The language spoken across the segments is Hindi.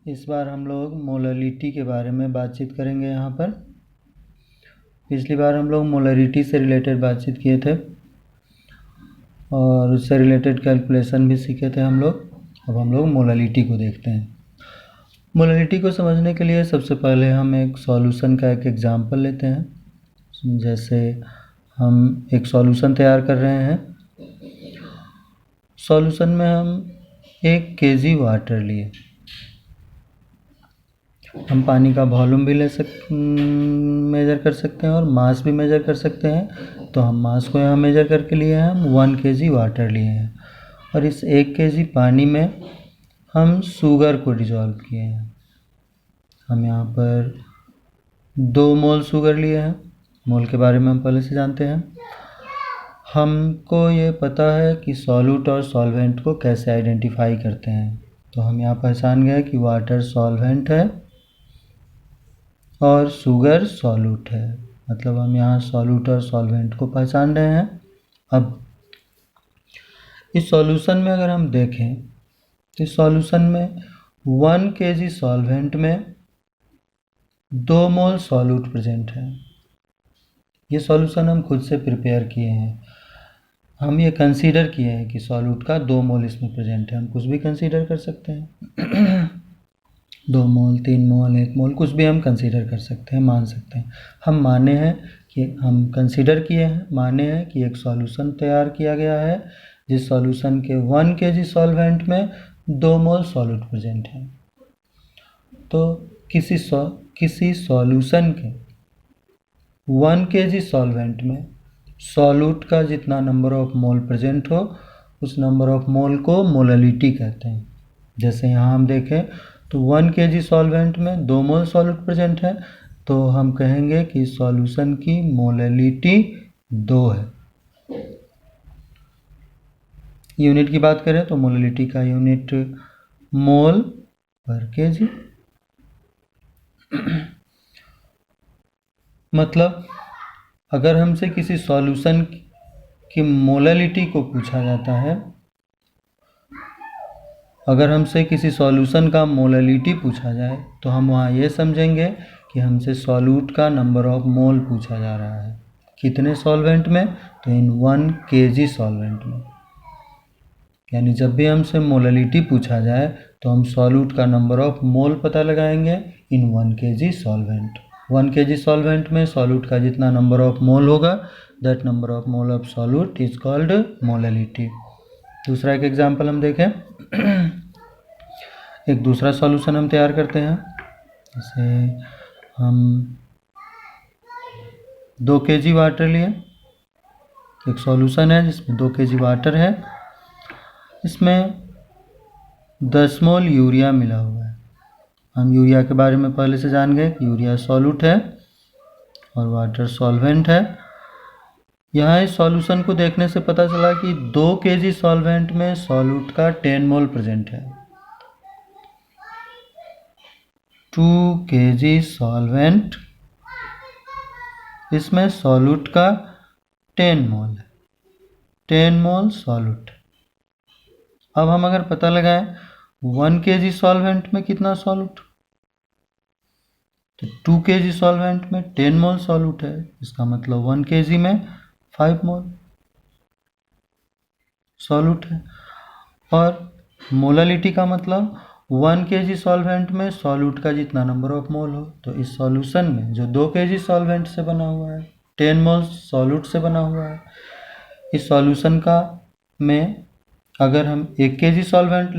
इस बार हम लोग मोलरिटी के बारे में बातचीत करेंगे यहाँ पर। पिछली बार हम लोग मोलरिटी से रिलेटेड बातचीत किए थे और उससे रिलेटेड कैलकुलेशन भी सीखे थे हम लोग। अब हम लोग मोलरिटी को देखते हैं। मोलरिटी को समझने के लिए सबसे पहले हम एक सॉल्यूशन का एक एग्जांपल लेते हैं। जैसे हम एक सॉल्यूशन तैयार कर रहे हैं। सॉल्यूशन में हम 1 kg वाटर लिए। हम पानी का वॉल्यूम भी मेजर कर सकते हैं और मास भी मेजर कर सकते हैं। तो हम मास को यहाँ मेजर करके लिए हैं, हम 1 kg वाटर लिए हैं और इस 1 kg पानी में हम शुगर को डिज़ोल्व किए हैं। हम यहाँ पर 2 मोल शुगर लिए हैं। मोल के बारे में हम पहले से जानते हैं। हमको ये पता है कि सॉल्यूट और सॉल्वेंट को कैसे आइडेंटिफाई करते हैं। तो हम यहाँ पहचान गए कि वाटर सॉल्वेंट है और शुगर सॉल्यूट है। मतलब हम यहाँ सॉल्यूट और सॉल्वेंट को पहचान रहे हैं। अब इस सॉल्यूशन में अगर हम देखें तो इस सॉल्यूशन में 1 kg सॉल्वेंट में 2 मोल सॉल्यूट प्रेजेंट है। ये सॉल्यूशन हम खुद से प्रिपेयर किए हैं। हम ये कंसीडर किए हैं कि सॉल्यूट का 2 मोल इसमें प्रेजेंट है। हम कुछ भी कंसीडर कर सकते हैं 2 मोल, 3 मोल, 1 मोल, कुछ भी हम कंसीडर कर सकते हैं, मान सकते हैं। हम माने हैं कि हम कंसीडर किए हैं, माने हैं कि एक सॉल्यूशन तैयार किया गया है जिस सॉल्यूशन के 1 kg सॉल्वेंट में 2 मोल सॉल्यूट प्रेजेंट है। तो किसी सॉल्यूशन के 1 kg सॉल्वेंट में सॉल्यूट का जितना नंबर ऑफ मोल प्रेजेंट हो उस नंबर ऑफ मोल को मोलरिटी कहते हैं। जैसे यहाँ हम देखें तो 1 kg सॉल्वेंट में 2 मोल सॉल्यूट प्रेजेंट है, तो हम कहेंगे कि सॉल्यूशन की मोलरिटी 2 है। यूनिट की बात करें तो मोलरिटी का यूनिट मोल पर केजी। मतलब अगर हमसे किसी सॉल्यूशन की मोलरिटी को पूछा जाता है, अगर हमसे किसी सॉल्यूशन का मोलरिटी पूछा जाए तो हम वहाँ ये समझेंगे कि हमसे सॉल्यूट का नंबर ऑफ मोल पूछा जा रहा है। कितने सॉल्वेंट में? तो इन 1 kg सॉल्वेंट में। यानी जब भी हमसे मोलरिटी पूछा जाए तो हम सॉल्यूट का नंबर ऑफ मोल पता लगाएंगे इन 1 kg सॉल्वेंट। 1 kg सॉल्वेंट में सॉल्यूट का जितना नंबर ऑफ मोल होगा that number of mole of solute is called molarity. दूसरा एक एग्जांपल हम देखें। एक दूसरा सॉल्यूशन हम तैयार करते हैं। जैसे हम 2 kg वाटर लिए। एक सॉल्यूशन है जिसमें 2 kg वाटर है। इसमें 10 मोल यूरिया मिला हुआ है। हम यूरिया के बारे में पहले से जान गए कि यूरिया सॉल्यूट है और वाटर सॉल्वेंट है। यहाँ इस सॉल्यूशन को देखने से पता चला कि 2 kg सॉल्वेंट में सॉल्यूट का 10 मोल प्रेजेंट है। 2 kg सॉल्वेंट, इसमें सॉल्यूट का 10 मोल है। 10 मोल सॉल्यूट। अब हम अगर पता लगाएं 1 kg सॉल्वेंट में कितना सॉल्यूट, तो 2 kg सॉल्वेंट में 10 मोल सॉल्यूट है। इसका मतलब 1 kg में 5 मोल सॉल्यूट है। और मोलरिटी का मतलब 1 kg सॉल्वेंट में सॉल्यूट का जितना नंबर ऑफ मोल हो। तो इस सॉल्यूशन में जो 2 kg सॉल्वेंट से बना हुआ है, 10 मोल सॉल्यूट से बना हुआ है, इस सॉल्यूशन का में अगर हम 1 kg सॉल्वेंट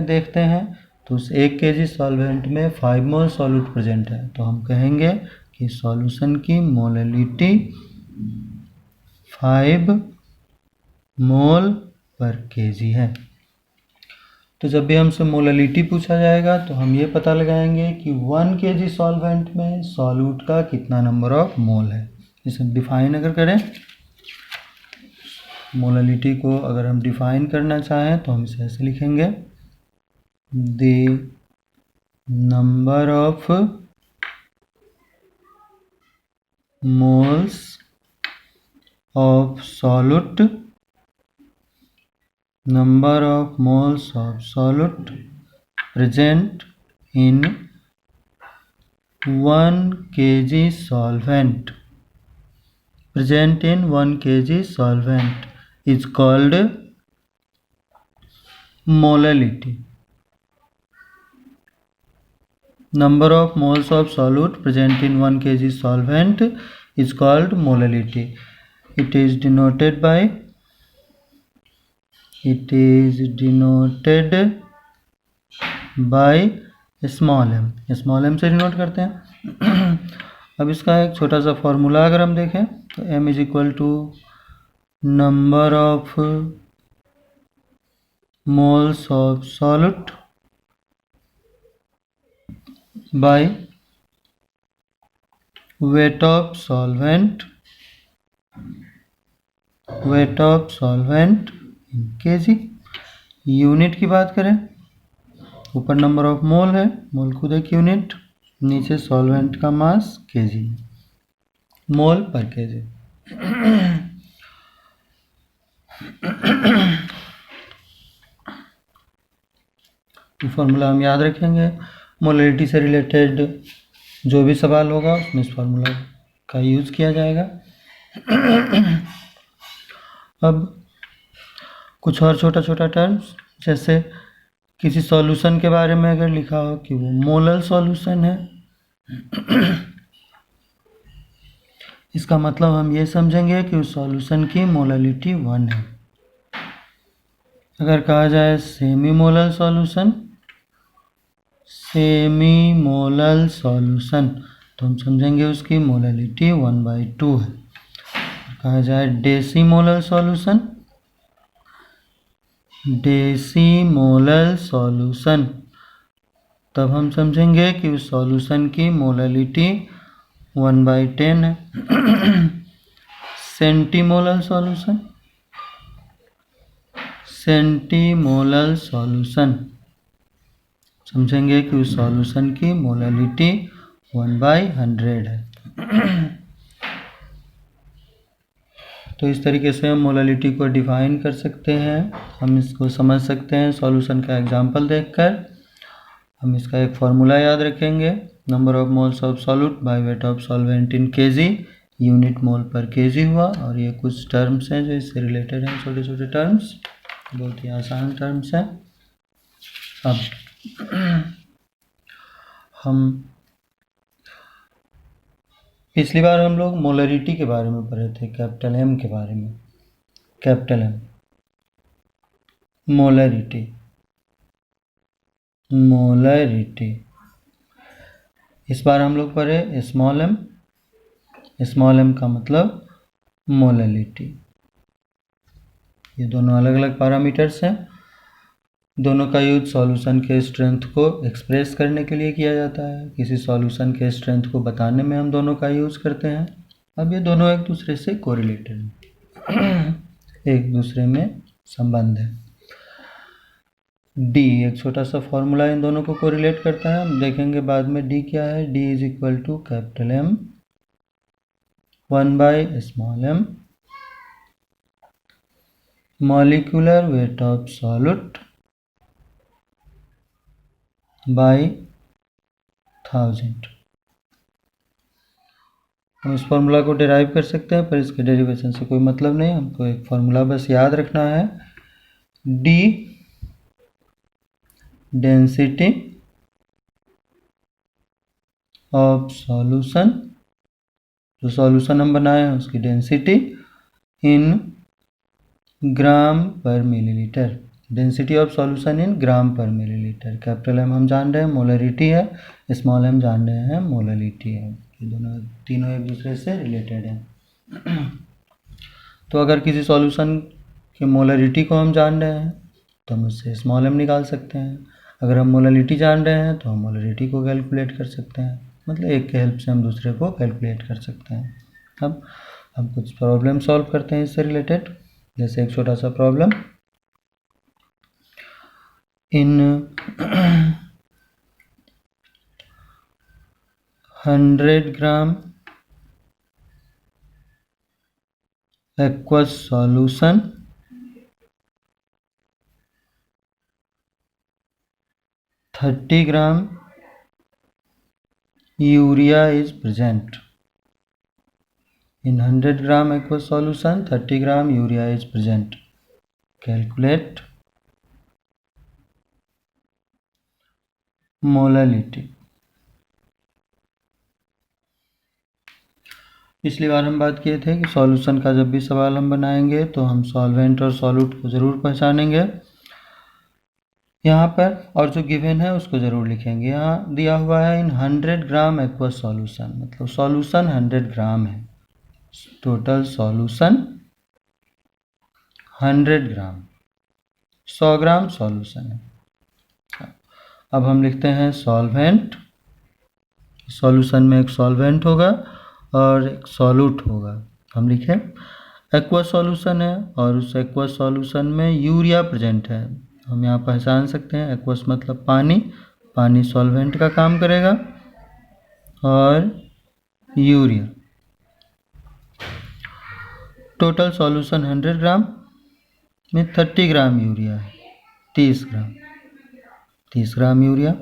देखते हैं तो उस 1 kg सॉल्वेंट में 5 मोल सॉल्यूट प्रेजेंट है। तो हम कहेंगे कि सॉल्यूशन की मोलरिटी 5 मोल पर kg है। तो जब भी हमसे मोलरिटी पूछा जाएगा तो हम ये पता लगाएंगे कि 1 kg सॉल्वेंट में सॉल्यूट का कितना नंबर ऑफ मोल है। इसे डिफाइन अगर करें, मोलरिटी को अगर हम डिफाइन करना चाहें तो हम इसे ऐसे लिखेंगे, the number of moles of solute, number of moles of solute present in 1 kg solvent, present in 1 kg solvent is called molality. Number of moles of solute present in 1 kg solvent is called molality. It is denoted by small m से डिनोट करते हैं। अब इसका एक छोटा सा फॉर्मूला अगर हम देखें तो m is equal to number of moles of solute by weight of solvent in kg. Unit की बात करें, ऊपर नंबर ऑफ मोल है, मोल खुद एक यूनिट, नीचे सॉल्वेंट का मास केजी, मोल पर केजी। फॉर्मूला हम याद रखेंगे। मोलरिटी से रिलेटेड जो भी सवाल होगा उसमें इस फॉर्मूला का यूज़ किया जाएगा। अब कुछ और छोटा छोटा टर्म्स, जैसे किसी सॉल्यूशन के बारे में अगर लिखा हो कि वो मोलल सॉल्यूशन है, इसका मतलब हम ये समझेंगे कि उस सॉल्यूशन की मोललिटी 1 है। अगर कहा जाए सेमी मोलल सॉल्यूशन तो हम समझेंगे उसकी मोललिटी 1/2 है। कहा जाए डेसीमोलल सॉल्यूशन तब हम समझेंगे कि उस सॉल्यूशन की मोललिटी 1/10 है। सेंटीमोलल सॉल्यूशन समझेंगे कि उस सॉल्यूशन की मोललिटी 1/100 है। तो इस तरीके से हम मोललिटी को डिफाइन कर सकते हैं, हम इसको समझ सकते हैं सॉल्यूशन का एग्जांपल देखकर। हम इसका एक फार्मूला याद रखेंगे, number of moles of solute by weight of solvent in kg, unit mole पर केजी हुआ। और ये कुछ टर्म्स हैं जो इससे रिलेटेड हैं, छोटे छोटे टर्म्स, बहुत ही आसान टर्म्स हैं। अब हम पिछली बार हम लोग मोलरिटी के बारे में पढ़े थे, कैपिटल M के बारे में। Capital M molarity. इस बार हम लोग पढ़े स्मॉल m का मतलब मोललिटी। ये दोनों अलग अलग पैरामीटर्स हैं, दोनों का यूज सॉल्यूशन के स्ट्रेंथ को एक्सप्रेस करने के लिए किया जाता है। किसी सॉल्यूशन के स्ट्रेंथ को बताने में हम दोनों का यूज़ करते हैं। अब ये दोनों एक दूसरे से कोरिलेटेड हैं, एक दूसरे में संबंध है। डी एक छोटा सा फॉर्मूला इन दोनों को कोरिलेट करता है, हम देखेंगे बाद में डी क्या है। D is equal to capital M 1/m molecular weight of solute by 1000। हम इस फॉर्मूला को डिराइव कर सकते हैं, पर इसके डेरिवेशन से कोई मतलब नहीं, हमको एक फॉर्मूला बस याद रखना है। डी डेंसिटी ऑफ सॉल्यूशन, जो सॉल्यूशन हम बनाए हैं उसकी density in gram per millilitre, density of solution in gram per millilitre. Capital M हम जान रहे हैं मोलरिटी है, स्मॉल m जान रहे हैं मोललिटी है। ये दोनों तीनों एक दूसरे से रिलेटेड हैं। तो अगर किसी सॉल्यूशन के मोलरिटी को हम जान रहे हैं तो हम उससे स्मॉल m निकाल सकते हैं। अगर हम मोललिटी जान रहे हैं तो हम मोलरिटी को कैलकुलेट कर सकते हैं, मतलब एक के हेल्प से हम दूसरे को कैलकुलेट कर सकते हैं। अब हम कुछ प्रॉब्लम सॉल्व करते हैं इससे रिलेटेड, जैसे एक छोटा सा problem. In 100 gram aqueous solution 30 gram urea is present in 100 gram aqueous solution. 30 gram urea is present. Calculate molality. पिछली बार हम बात किए थे कि सॉल्यूशन का जब भी सवाल हम बनाएंगे तो हम सॉल्वेंट और सॉल्यूट को ज़रूर पहचानेंगे यहाँ पर, और जो गिवन है उसको ज़रूर लिखेंगे। यहाँ दिया हुआ है इन 100 ग्राम एक्वस सॉल्यूशन, मतलब सॉल्यूशन 100 ग्राम है, टोटल सॉल्यूशन 100 ग्राम, 100 ग्राम सॉल्यूशन है। अब हम लिखते हैं सॉल्वेंट। सॉल्यूशन में एक सॉल्वेंट होगा और एक सॉल्यूट होगा। हम लिखें एक्वा सॉल्यूशन है और उस एक्वा सॉल्यूशन में यूरिया प्रेजेंट है। हम यहाँ पहचान सकते हैं एक्वस मतलब पानी, पानी सॉल्वेंट का काम करेगा, और यूरिया। टोटल सॉल्यूशन 100 ग्राम में 30 ग्राम यूरिया है, 30 ग्राम यूरिया।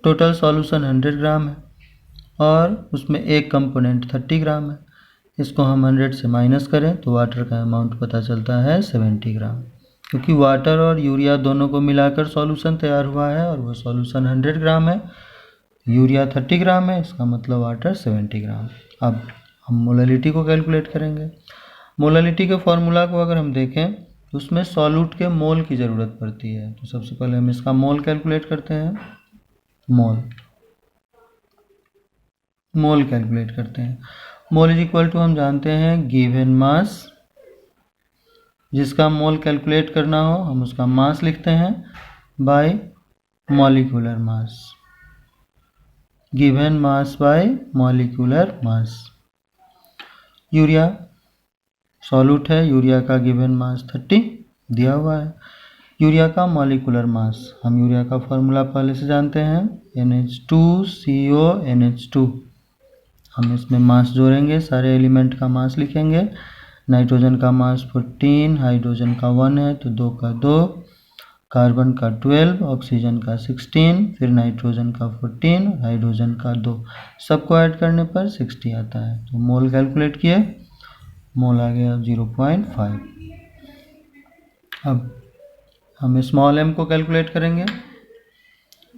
टोटल सॉल्यूशन 100 ग्राम है और उसमें एक कंपोनेंट 30 ग्राम है। इसको हम 100 से माइनस करें तो वाटर का अमाउंट पता चलता है 70 ग्राम, क्योंकि वाटर और यूरिया दोनों को मिलाकर सॉल्यूशन तैयार हुआ है और वो सॉल्यूशन 100 ग्राम है, यूरिया 30 ग्राम है, इसका मतलब वाटर 70 ग्राम। अब हम मोलैलिटी को कैलकुलेट करेंगे। मोलैलिटी के फॉर्मूला को अगर हम देखें तो उसमें सॉल्यूट के मोल की ज़रूरत पड़ती है। तो सबसे पहले हम इसका मोल कैलकुलेट करते हैं। मोल कैलकुलेट करते हैं। मोल इज इक्वल टू हम जानते हैं गिवन मास। जिसका मोल कैलकुलेट करना हो हम उसका मास लिखते हैं bye molecular mass. Given mass by molecular mass. Urea solute है, यूरिया का गिवन मास 30 दिया हुआ है। यूरिया का मॉलिक्यूलर मास, हम यूरिया का फॉर्मूला पहले से जानते हैं NH2CO NH2। हम इसमें मास जोड़ेंगे, सारे एलिमेंट का मास लिखेंगे। नाइट्रोजन का मास 14, हाइड्रोजन का 1 है तो 2 का 2, कार्बन का 12, ऑक्सीजन का 16, फिर नाइट्रोजन का 14, हाइड्रोजन का 2, सबको ऐड करने पर 60 आता है। तो मोल कैलकुलेट किए, मोल आ गया 0.5। अब हम स्मॉल m को कैलकुलेट करेंगे।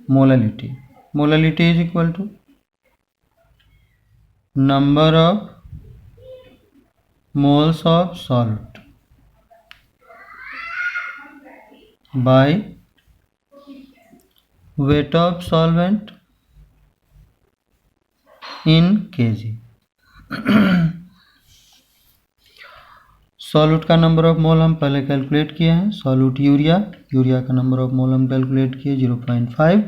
Molality, molality is equal to number of moles of solute by weight of solvent in kg। Solute का नंबर ऑफ मोल हम पहले कैलकुलेट किए हैं। सॉल्यूट यूरिया, यूरिया का नंबर ऑफ मोल हम कैलकुलेट किए 0.5।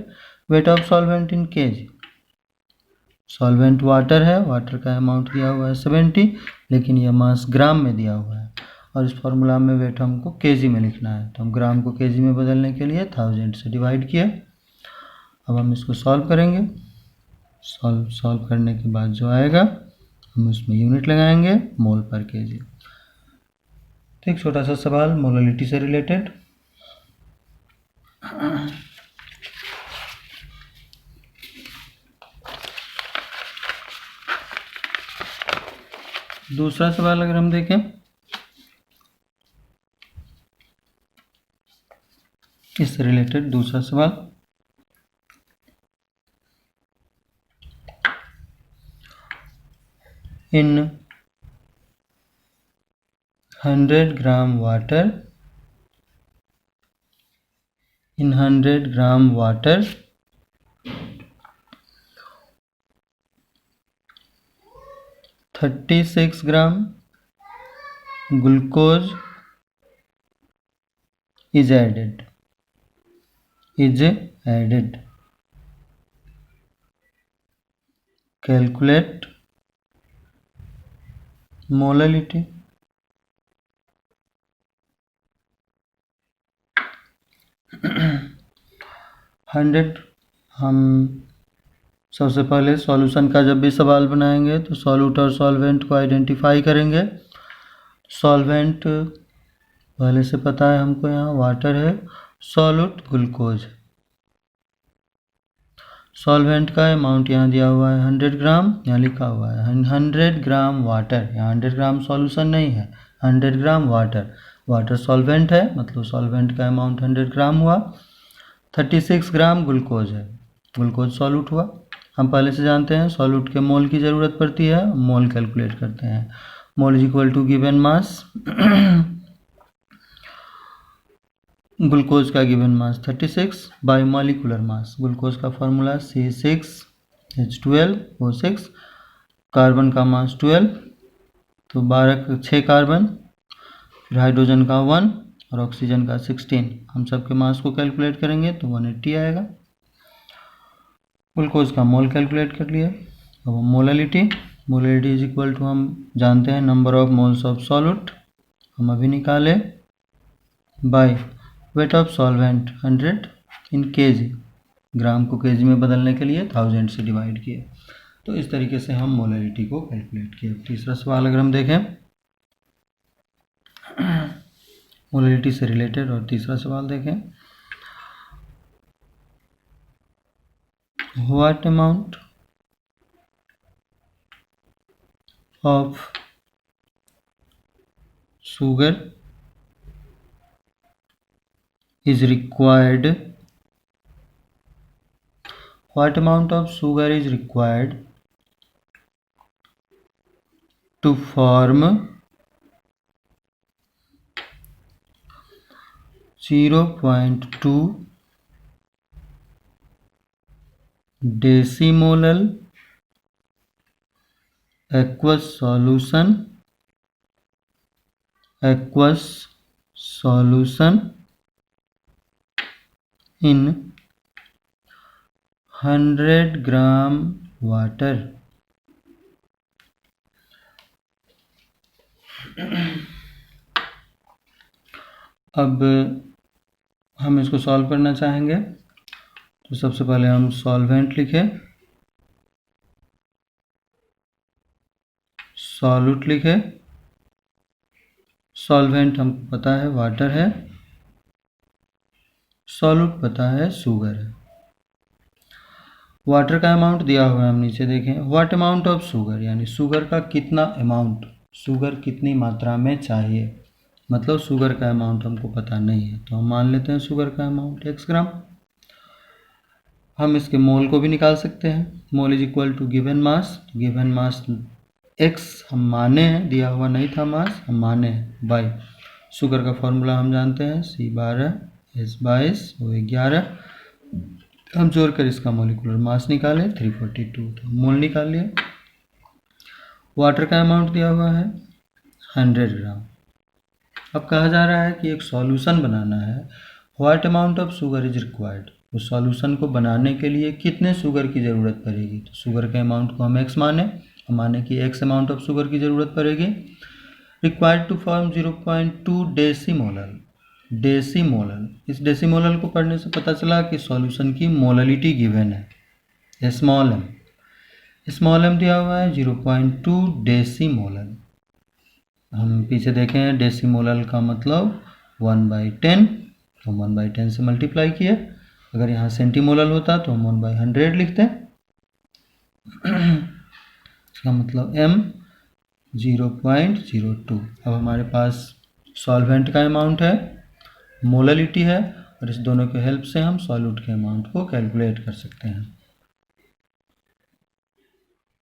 Weight of solvent in K. Solvent water है, वाटर का अमाउंट दिया हुआ है 70, लेकिन यह मास ग्राम में दिया हुआ है और इस फॉर्मूला में वेट हमको केजी में लिखना है। तो हम ग्राम को केजी में बदलने के लिए 1000 से डिवाइड किए। अब हम इसको सॉल्व करेंगे। सॉल्व करने के बाद जो आएगा हम उसमें यूनिट लगाएंगे मोल पर केजी। तो एक छोटा सा सवाल मोलैलिटी से रिलेटेड। दूसरा सवाल अगर हम देखें, इससे रिलेटेड दूसरा सवाल, इन 100 gram water, in 100 gram water 36 gram glucose is added। Calculate molality। Hundred, हम सबसे पहले सॉल्यूशन का जब भी सवाल बनाएंगे तो सॉल्यूट और सॉल्वेंट को आइडेंटिफाई करेंगे। सॉल्वेंट पहले से पता है हमको, यहाँ वाटर है, सॉल्यूट ग्लूकोज। सॉल्वेंट का अमाउंट यहाँ दिया हुआ है 100 ग्राम, यहाँ लिखा हुआ है 100 ग्राम वाटर, यहाँ 100 ग्राम सॉल्यूशन नहीं है, 100 ग्राम वाटर। वाटर सॉल्वेंट है, मतलब सॉल्वेंट का अमाउंट 100 ग्राम हुआ। 36 ग्राम ग्लूकोज है, ग्लूकोज सॉल्यूट हुआ। हम पहले से जानते हैं सॉल्यूट के मोल की ज़रूरत पड़ती है, मोल कैलकुलेट करते हैं। Mole is equal to given mass. Glucose का given mass 36 by molecular mass. Glucose का फार्मूला C6H12O6। कार्बन का मास 12, तो 6 कार्बन, फिर हाइड्रोजन का 1 और ऑक्सीजन का 16। हम सबके मास को कैलकुलेट करेंगे तो 180 आएगा। ग्लूकोज का मोल कैलकुलेट कर लिया। अब molality, molality is equal to हम जानते हैं number of moles of solute, हम अभी निकाले, by weight of solvent 100 in KG. Gram को केजी में बदलने के लिए 1000 से डिवाइड किए। तो इस तरीके से हम मोलैलिटी को कैलकुलेट किए। तीसरा सवाल अगर हम देखें, मोलैलिटी से रिलेटेड और तीसरा सवाल देखें, what amount of sugar is required, what amount of sugar is required to form 0.2 decimolal aqueous solution in 100 gram water. अब हम इसको सॉल्व करना चाहेंगे, तो सबसे पहले हम सॉल्वेंट लिखें, सॉल्यूट लिखें। सॉल्वेंट हमको पता है वाटर है, सॉल्यूट पता है शुगर है। वाटर का अमाउंट दिया हुआ है, हम नीचे देखें, व्हाट अमाउंट ऑफ शुगर, यानी शुगर का कितना अमाउंट, शुगर कितनी मात्रा में चाहिए, मतलब शुगर का अमाउंट हमको पता नहीं है, तो हम मान लेते हैं शुगर का अमाउंट x ग्राम। हम इसके मोल को भी निकाल सकते हैं, mole is equal to given mass, given mass x हम माने हैं, दिया हुआ नहीं था मास, हम माने हैं, बाई शुगर का फॉर्मूला हम जानते हैं C12H22O11। हम जोड़कर इसका मॉलिक्यूलर मास निकाले 342, तो मोल निकाल लिया। वाटर का अमाउंट दिया हुआ है 100 ग्राम। अब कहा जा रहा है कि एक सॉल्यूशन बनाना है, what amount of sugar is required, उस सॉल्यूशन को बनाने के लिए कितने शुगर की ज़रूरत पड़ेगी। तो शुगर के अमाउंट को हम x माने कि x अमाउंट ऑफ शुगर की ज़रूरत पड़ेगी। रिक्वायर्ड टू फॉर्म 0.2 डेसीमोलल, डेसीमोलल, इस डेसीमोलल को पढ़ने से पता चला कि सॉल्यूशन की मोलैलिटी गिवन है, स्मॉल एम दिया हुआ है 0.2 डेसीमोलल। हम पीछे देखें, डेसीमोलल का मतलब 1/10, तो 1/10 से मल्टीप्लाई किए। अगर यहाँ सेंटीमोलल होता तो हम 1/100 लिखते, इसका मतलब m 0.02। अब हमारे पास सॉल्वेंट का अमाउंट है, मोलैलिटी है, और इस दोनों के हेल्प से हम सॉल्यूट के अमाउंट को कैलकुलेट कर सकते हैं।